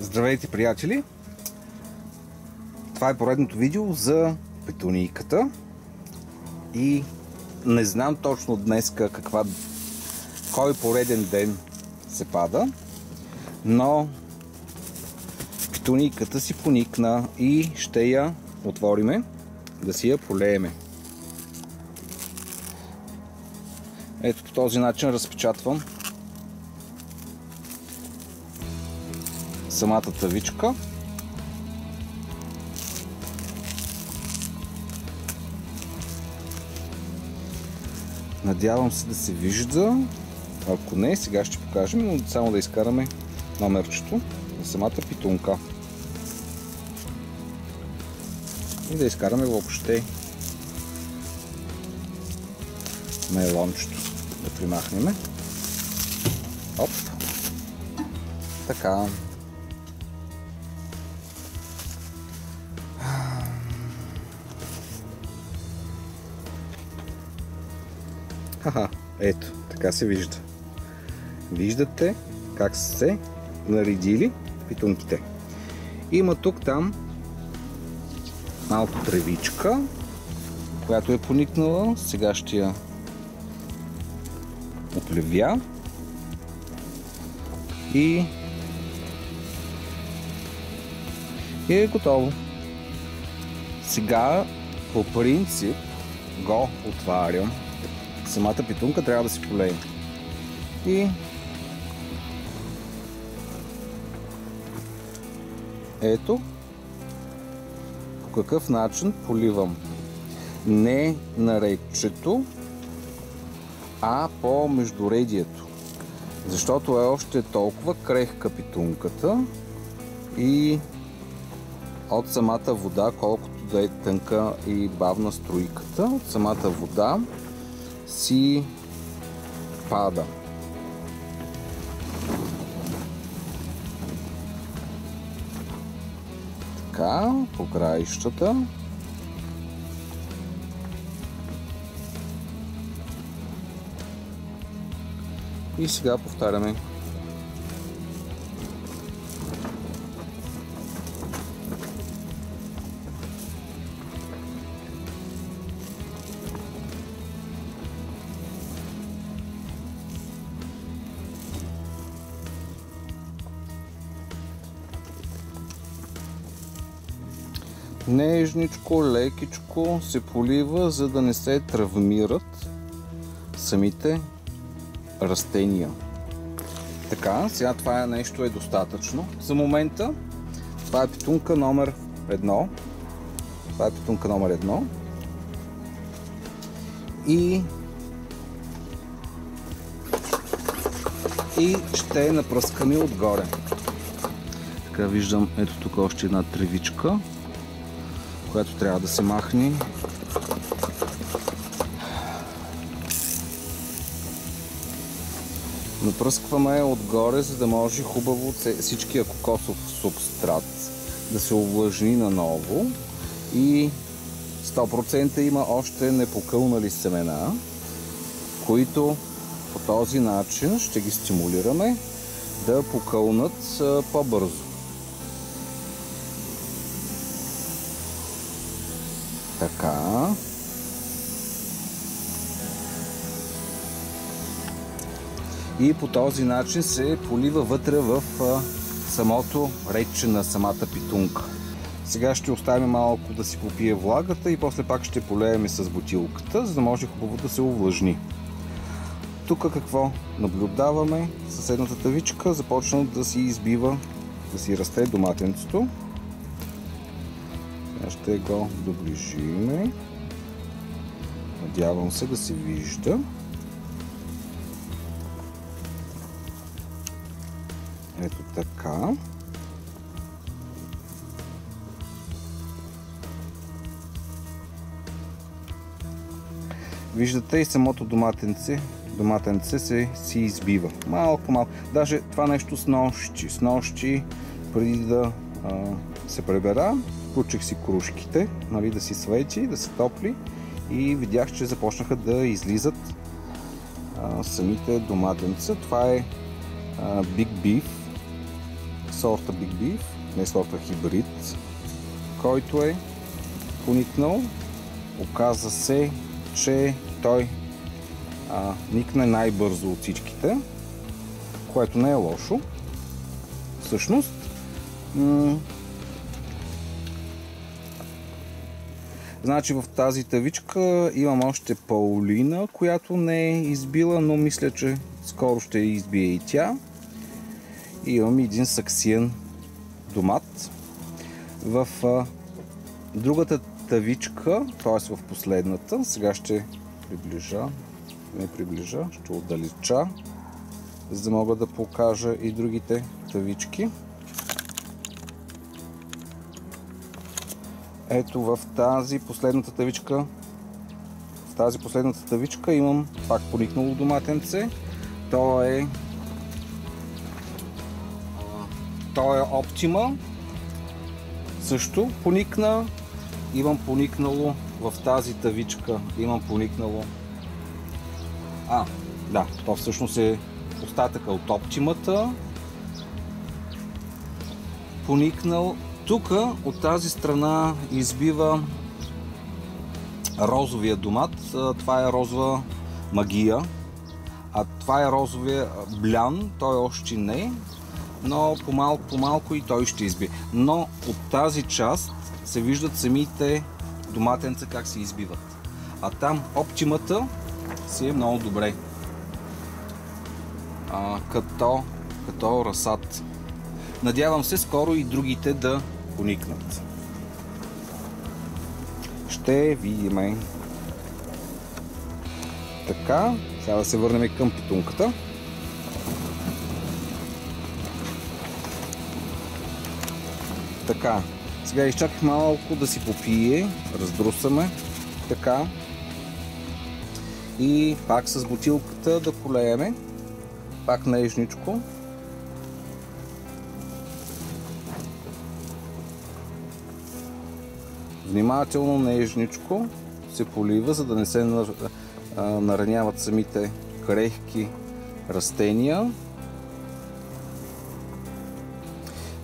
Здравейте, приятели! Това е поредното видео за петунийката и не знам точно днес кой пореден ден се пада, но петунийката си поникна и ще я отвориме да си я полееме. Ето по този начин разпечатвам самата тъвичка. Надявам се да се вижда. Ако не, сега ще покажем, но само да изкараме номерчето на самата питунка. И да изкараме въобще найлончето. Да примахнем. Оп. Така. Хаха, ето, така се вижда. Виждате как са се наредили питунките. Има тук-там малко тревичка, която е поникнала. Сега ще я оплевя и е готово. Сега по принцип го отварям. Самата питунка трябва да си полее. И ето по какъв начин поливам. Не на редчето, а по междуредието. Защото е още толкова крехка питунката и от самата вода, колкото да е тънка и бавна струйката, от самата вода си пада. Така, по краищата. И сега повтаряме. Нежничко, лекичко се полива, за да не се травмират самите растения. Така, сега това нещо е достатъчно за момента. Това е питунка номер 1. Това е питунка номер 1. И ще напръскаме отгоре. Така виждам, ето тук още една тревичка, която трябва да се махне. Напръскваме отгоре, за да може хубаво всичкия кокосов субстрат да се увлажни наново и 100% има още непокълнали семена, които по този начин ще ги стимулираме да покълнат по-бързо. Така. И по този начин се полива вътре в самото редче на самата питунка. Сега ще оставим малко да си попие влагата и после пак ще полеем с бутилката, за да може хубаво да се увлажни. Тук какво наблюдаваме? Съседната тъвичка започна да си избива, да си расте доматенцето. Ще го доближиме. Надявам се да се вижда. Ето така. Виждате и самото доматенце си избива. Малко. Даже това нещо с нощи преди да се пребера, включих си крушките, нали, да си свети, да се топли и видях, че започнаха да излизат самите доматенца. Това е Big Beef сорта Big Beef, не сорта хибрид, който е поникнал. Оказа се, че той никне най-бързо от всичките, което не е лошо. Всъщност, значи в тази тавичка имам още паулина, която не е избила, но мисля, че скоро ще избие и тя. И имам един саксиен домат. В другата тавичка, т.е. в последната, сега ще ще отдалеча, за да мога да покажа и другите тавички. Ето в тази последната тавичка, имам пак поникнало доматенце. То е Optima. Също поникна. Имам поникнало в тази тавичка. Да, то всъщност е остатъка от Optimата. Поникнал. Тук от тази страна избива розовия домат. Това е розова магия. А това е розовия блян. Той още не, но по-малко и той ще избие. Но от тази част се виждат самите доматенца как се избиват. А там Optimата си е много добре. Като разсад. Надявам се скоро и другите да поникнат. Ще видим. Така, сега да се върнем към питунката. Така, сега изчаках малко да си попие, раздрусаме, така. И пак с бутилката да полееме, пак нежничко. Внимателно, нежничко се полива, за да не се нараняват самите крехки растения.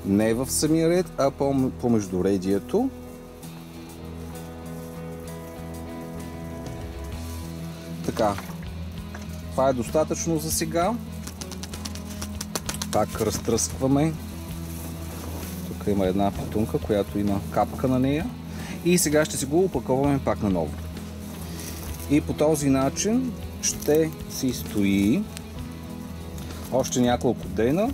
Не в самия ред, а по междуредието. Така, това е достатъчно за сега. Пак разтръскваме. Тук има една питунка, която има капка на нея. И сега ще си го опаковаме пак наново. И по този начин ще си стои още няколко дена.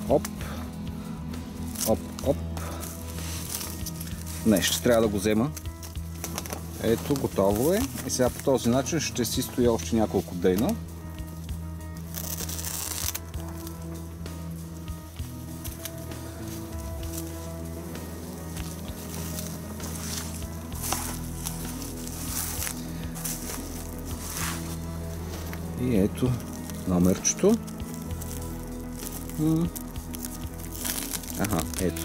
Оп. Не, ще трябва да го взема. Ето, готово е. И сега по този начин ще си стои още няколко дена. И ето номерчето. Ето.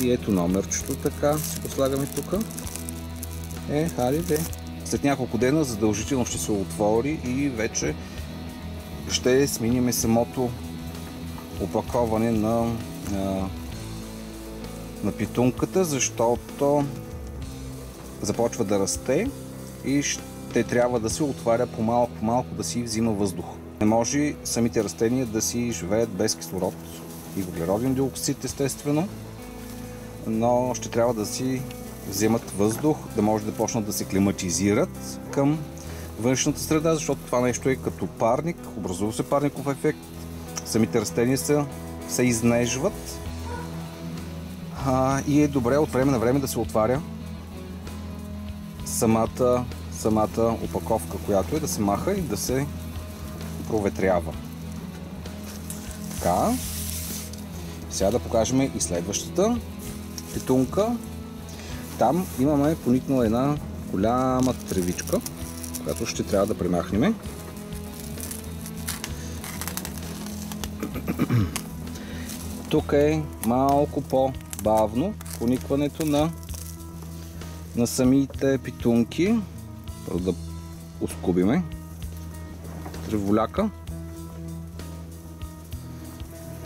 И ето номерчето, така си го слагаме тук. Хайде. След няколко дена задължително ще се отвори и вече ще сменим самото опаковане на питунката, защото започва да расте и ще трябва да се отваря по-малко, да си взима въздух. Не може самите растения да си живеят без кислород и въглероден диоксид, естествено, но ще трябва да си вземат въздух, да може да почнат да се климатизират към външната среда, защото това нещо е като парник, образува се парников ефект, самите растения се изнежват и е добре от време на време да се отваря самата опаковка, която е, да се маха и да се проветрява. Така. Сега да покажем и следващата питунка. Там имаме поникнала една голяма тревичка, която ще трябва да премахнем. Тук е малко по-бавно поникването на самите питунки. Просто да ускубиме. револяка.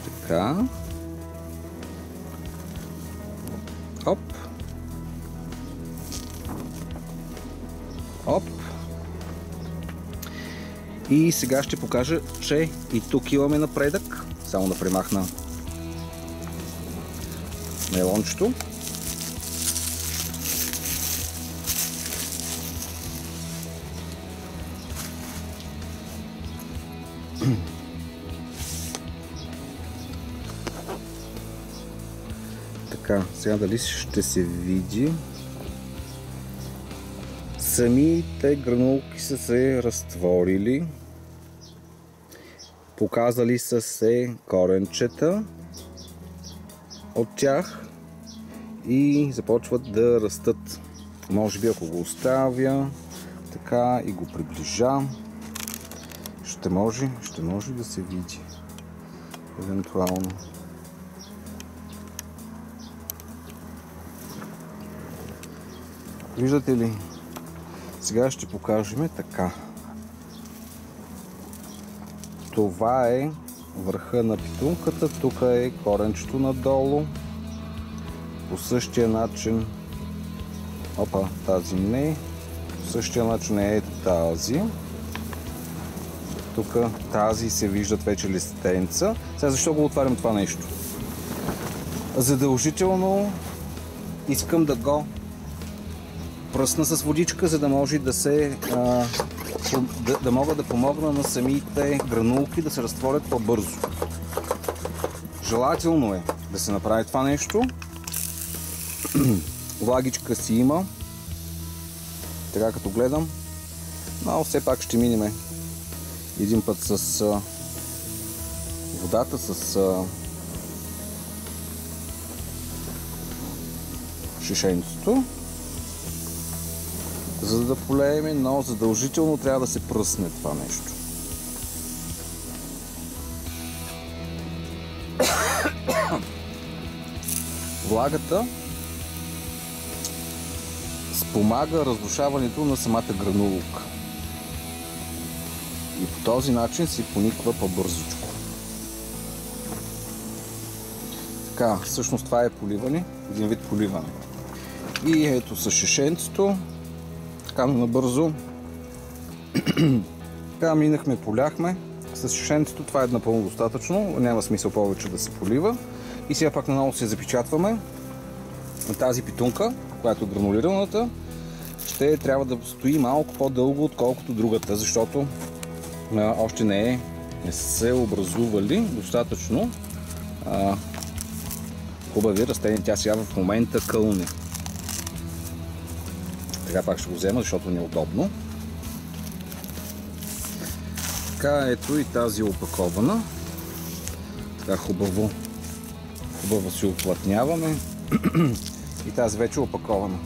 Така. Оп. Оп. И сега ще покажа, че и тук имаме напредък. Само да премахна нейлончето. Така, сега дали ще се види. Самите гранулки са се разтворили. Показали са се коренчета от тях и започват да растат. Може би ако го оставя така и го приближа, ще може да се види евентуално. Виждате ли? Сега ще покажем така. Това е върха на питунката, тук е коренчето надолу. По същия начин, опа, тази не, по същия начин е ето тази. Тук тази се виждат вече листенца. Сега защо го отварям това нещо? Задължително искам да го пръсна с водичка, за да може да мога да помогна на самите гранулки да се разтворят по-бързо. Желателно е да се направи това нещо. Влагичка си има, така като гледам, но все пак ще минем един път с водата, с шишенцето, за да полеем, но задължително трябва да се пръсне това нещо. Влагата спомага разрушаването на самата гранулка и по този начин се пониква по-бързичко. Така, всъщност това е поливане, един вид поливане. И ето с шишенцето, така набързо, така минахме, поляхме. С шишенцето това е напълно достатъчно, няма смисъл повече да се полива. И сега пак наново се запечатваме на тази питунка, която е гранулираната. Ще трябва да стои малко по-дълго, отколкото другата, защото още не са се образували достатъчно хубави растения. Тя сега в момента кълне. Така пак ще го взема, защото не е удобно. Така, ето и тази опакована. Така хубаво си оплътняваме. И тази вече е опакована.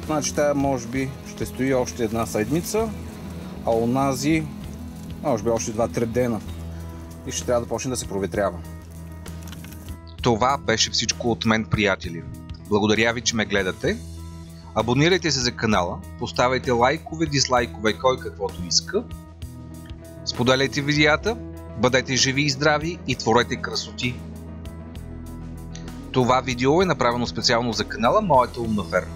Значи тая може би ще стои още една седмица, а онази може би още 2-3 дена. И ще трябва да почне да се проветрява. Това беше всичко от мен, приятели. Благодаря ви, че ме гледате. Абонирайте се за канала, поставяйте лайкове, дизлайкове, кой каквото иска. Споделяйте видеята, бъдете живи и здрави и творете красоти. Това видео е направено специално за канала Моята умна ферма.